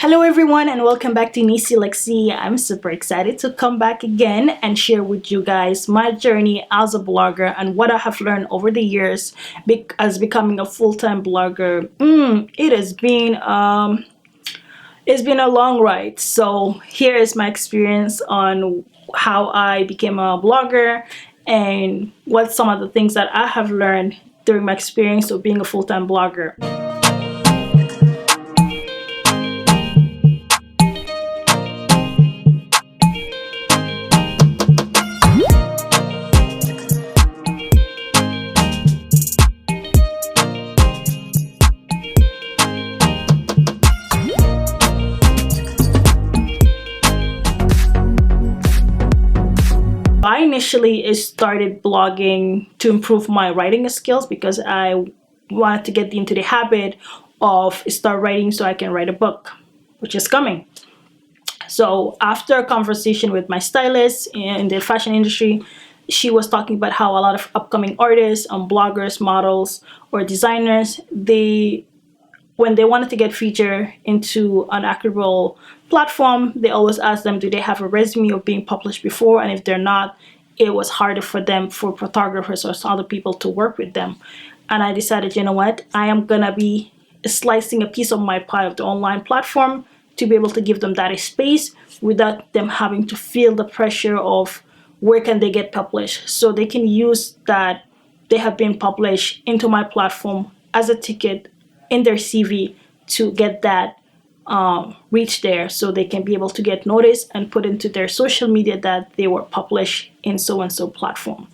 Hello everyone and welcome back to Neecee Lexy. I'm super excited to come back again and share with you guys my journey as a blogger and what I have learned over the years as becoming a full-time blogger. It's been a long ride. So here is my experience on how I became a blogger and what some of the things that I have learned during my experience of being a full-time blogger. I initially started blogging to improve my writing skills because I wanted to get into the habit of start writing so I can write a book, which is coming. So after a conversation with my stylist in the fashion industry, she was talking about how a lot of upcoming artists and bloggers, models, or designers, when they wanted to get featured into an equitable platform, they always ask them, do they have a resume of being published before? And if they're not, it was harder for them, for photographers or other people to work with them. And I decided, you know what, I am gonna be slicing a piece of my pie of the online platform to be able to give them that space without them having to feel the pressure of where can they get published. So they can use that they have been published into my platform as a ticket in their CV to get that reach there, so they can be able to get noticed and put into their social media that they were published in so and so platform.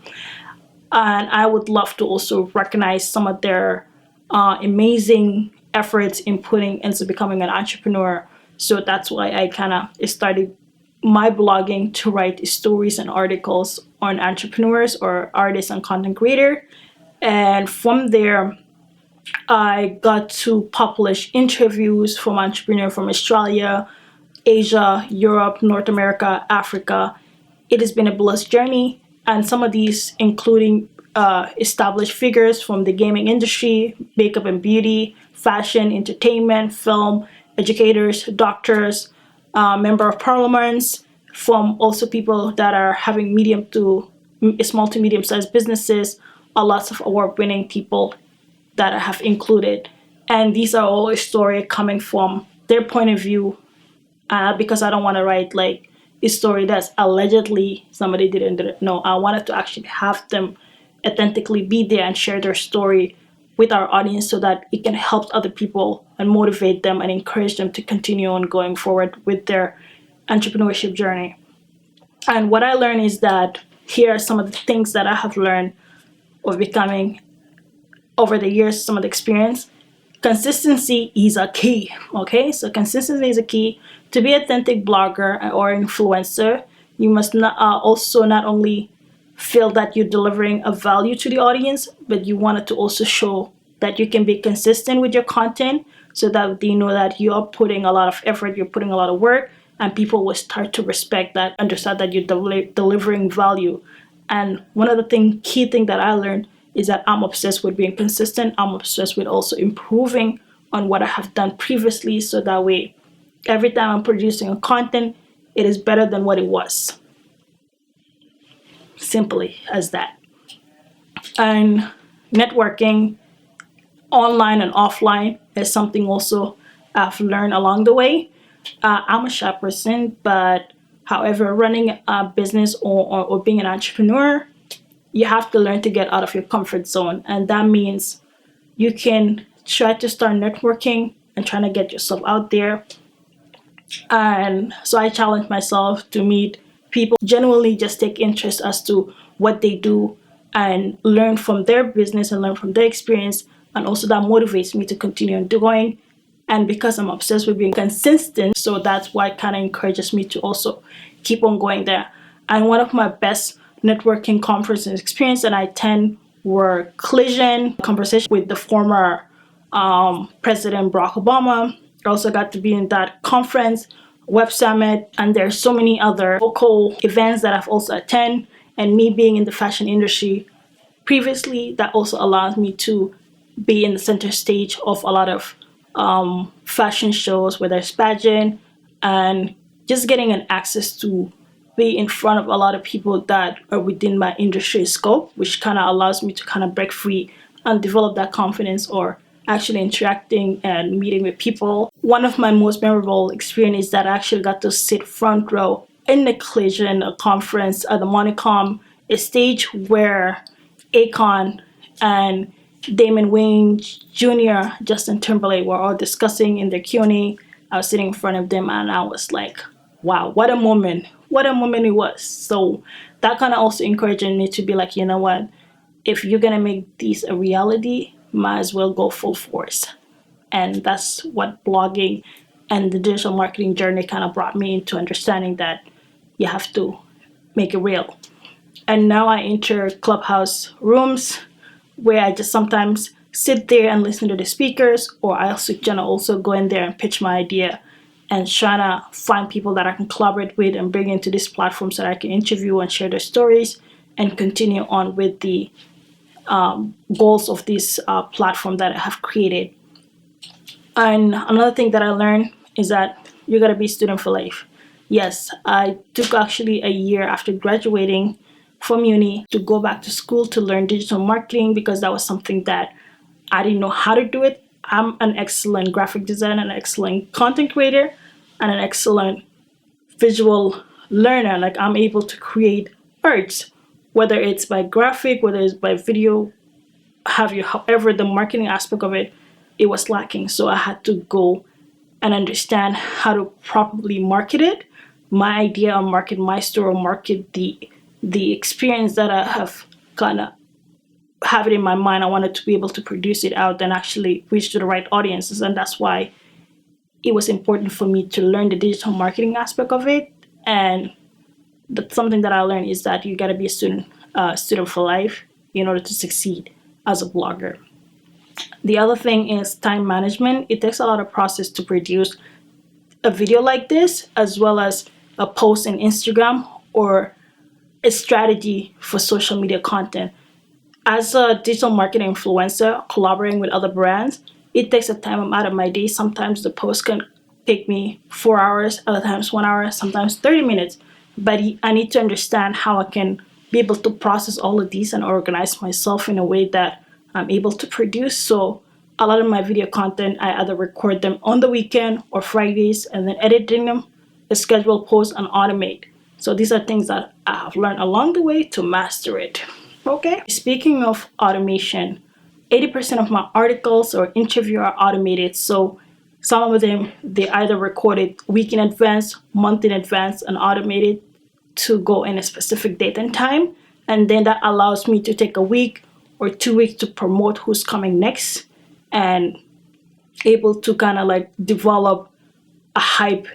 And I would love to also recognize some of their amazing efforts in putting into becoming an entrepreneur. So that's why I kind of started my blogging to write stories and articles on entrepreneurs or artists and content creator. And from there, I got to publish interviews from entrepreneurs from Australia, Asia, Europe, North America, Africa. It has been a blessed journey, and some of these including established figures from the gaming industry, makeup and beauty, fashion, entertainment, film, educators, doctors, member of parliaments, from also people that are having medium to small to medium-sized businesses, lots of award-winning people that I have included. And these are all a story coming from their point of view, because I don't want to write like a story that's allegedly somebody didn't know. I wanted to actually have them authentically be there and share their story with our audience so that it can help other people and motivate them and encourage them to continue on going forward with their entrepreneurship journey. And what I learned is that here are some of the things that I have learned of becoming over the years, some of the experience. Consistency is a key. Okay, so consistency is a key. To be an authentic blogger or influencer, you must also not only feel that you're delivering a value to the audience, but you want it to also show that you can be consistent with your content so that they know that you are putting a lot of effort, you're putting a lot of work, and people will start to respect that, understand that you're delivering value. And one of the key thing that I learned is that I'm obsessed with being consistent. I'm obsessed with also improving on what I have done previously, so that way every time I'm producing a content, it is better than what it was. Simply as that. And networking online and offline is something also I've learned along the way. I'm a shy person, but however, running a business or being an entrepreneur, you have to learn to get out of your comfort zone. And that means you can try to start networking and trying to get yourself out there. And so I challenge myself to meet people, genuinely just take interest as to what they do and learn from their business and learn from their experience. And also that motivates me to continue on doing. And because I'm obsessed with being consistent, so that's why it kind of encourages me to also keep on going there. And one of my best networking conferences experience that I attend were Collision, conversation with the former President Barack Obama. I also got to be in that conference, Web Summit, and there's so many other local events that I've also attended. And me being in the fashion industry previously, that also allows me to be in the center stage of a lot of fashion shows, whether it's pageant, and just getting an access to be in front of a lot of people that are within my industry scope, which kind of allows me to kind of break free and develop that confidence or actually interacting and meeting with people. One of my most memorable experiences that I actually got to sit front row in the Collision, a conference at the Monicom, a stage where Akon and Damon Wayne Jr., Justin Timberlake were all discussing in their Q&A. I was sitting in front of them and I was like, wow, what a moment. What a moment it was. So that kind of also encouraged me to be like, you know what? If you're going to make these a reality, might as well go full force. And that's what blogging and the digital marketing journey kind of brought me into understanding that you have to make it real. And now I enter Clubhouse rooms where I just sometimes sit there and listen to the speakers, or I also gonna also go in there and pitch my idea and trying to find people that I can collaborate with and bring into this platform so that I can interview and share their stories and continue on with the goals of this platform that I have created. And another thing that I learned is that you gotta be a student for life. Yes, I took actually a year after graduating from uni to go back to school to learn digital marketing because that was something that I didn't know how to do it. I'm an excellent graphic designer, an excellent content creator, and an excellent visual learner. Like I'm able to create arts, whether it's by graphic, whether it's by video, have you. However, the marketing aspect of it, it was lacking. So I had to go and understand how to properly market it. My idea on market my store, or market the experience that I have kind of have it in my mind. I wanted to be able to produce it out and actually reach to the right audiences, and that's why it was important for me to learn the digital marketing aspect of it. And that's something that I learned is that you got to be a student for life in order to succeed as a blogger. The other thing is time management. It takes a lot of process to produce a video like this, as well as a post in Instagram or a strategy for social media content. As a digital marketing influencer, collaborating with other brands, it takes a time out of my day. Sometimes the post can take me 4 hours, other times 1 hour, sometimes 30 minutes. But I need to understand how I can be able to process all of these and organize myself in a way that I'm able to produce. So a lot of my video content, I either record them on the weekend or Fridays and then editing them, schedule posts, and automate. So these are things that I have learned along the way to master it. Okay. Speaking of automation, 80% of my articles or interview are automated. So some of them, they either recorded week in advance, month in advance, and automated to go in a specific date and time. And then that allows me to take a week or 2 weeks to promote who's coming next and able to kind of like develop a hype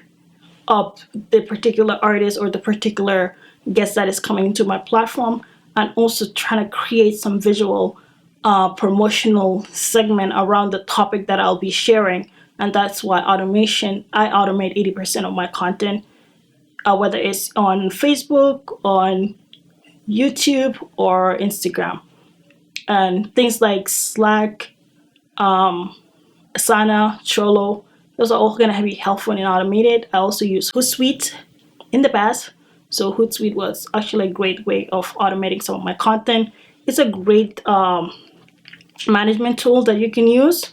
up the particular artist or the particular guest that is coming into my platform, and also trying to create some visual promotional segment around the topic that I'll be sharing. And that's why I automate 80% of my content, whether it's on Facebook, on YouTube, or Instagram. And things like Slack, Asana, Trello, those are all going to be helpful and automated. I also use Hootsuite in the past. So Hootsuite was actually a great way of automating some of my content. It's a great management tool that you can use.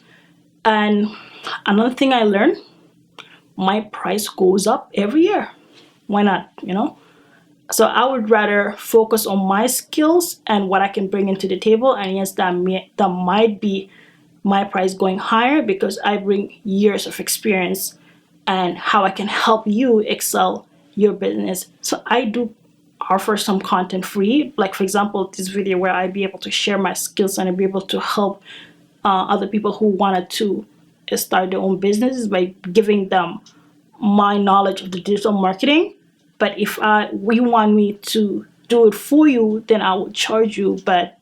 And another thing I learned, my price goes up every year. Why not, So I would rather focus on my skills and what I can bring into the table. And yes, that might be my price going higher because I bring years of experience and how I can help you excel your business. So I do offer some content free, like for example, this video where I'd be able to share my skills and I'd be able to help other people who wanted to start their own businesses by giving them my knowledge of the digital marketing. But if you want me to do it for you, then I will charge you. But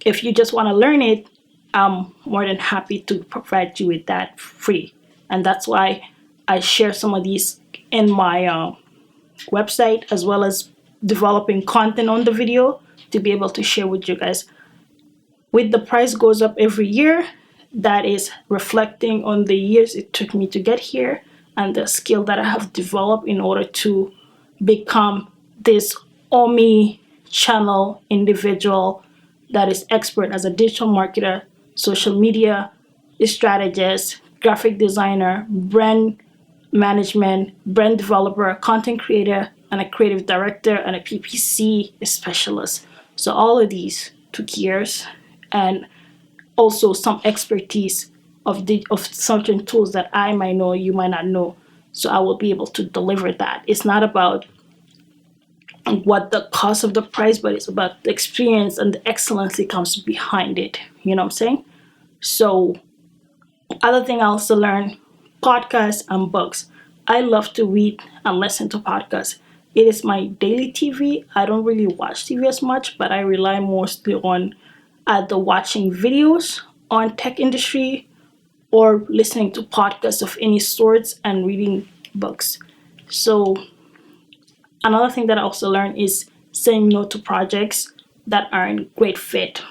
if you just want to learn it, I'm more than happy to provide you with that free. And that's why I share some of these in my website, as well as developing content on the video to be able to share with you guys. With the price goes up every year, that is reflecting on the years it took me to get here and the skill that I have developed in order to become this omni-channel individual that is expert as a digital marketer, social media strategist, graphic designer, brand management, brand developer, content creator, and a creative director, and a PPC specialist. So all of these took years, and also some expertise of certain tools that I might know you might not know. So I will be able to deliver that. It's not about what the cost of the price, but it's about the experience and the excellence that comes behind it. You know what I'm saying? So other thing I also learned, podcasts and books. I love to read and listen to podcasts. It is my daily TV. I don't really watch TV as much, but I rely mostly on either watching videos on tech industry or listening to podcasts of any sorts and reading books. So another thing that I also learned is saying no to projects that aren't great fit.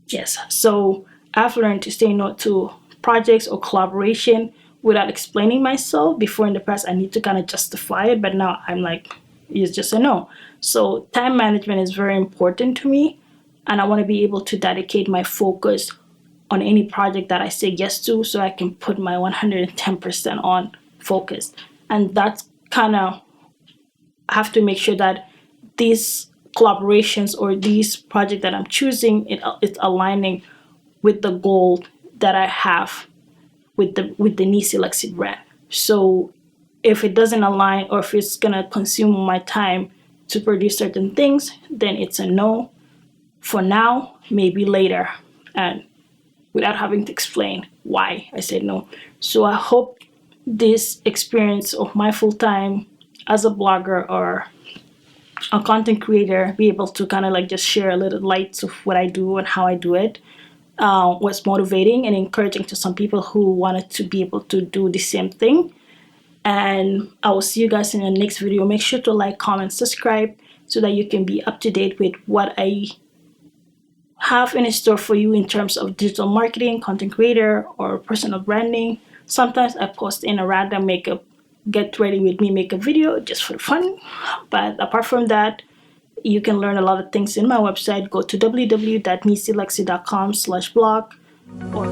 Yes, so I've learned to say no to projects or collaboration without explaining myself. Before in the past, I need to kind of justify it, but now I'm like, it's just a no. So time management is very important to me, and I want to be able to dedicate my focus on any project that I say yes to so I can put my 110% on focus. And that's kind of, I have to make sure that these collaborations or these projects that I'm choosing, it's aligning with the goal that I have with the Neecee Lexy brand. So if it doesn't align or if it's gonna consume my time to produce certain things, then it's a no for now, maybe later, and without having to explain why I said no. So I hope this experience of my full time as a blogger or a content creator be able to kind of like just share a little lights of what I do and how I do it was motivating and encouraging to some people who wanted to be able to do the same thing. And I will see you guys in the next video. Make sure to like, comment, subscribe so that you can be up to date with what I have in store for you in terms of digital marketing, content creator, or personal branding. Sometimes I post in a random makeup, get ready with me makeup video just for fun. But apart from that, you can learn a lot of things in my website. Go to www.neeceelexy.com/blog or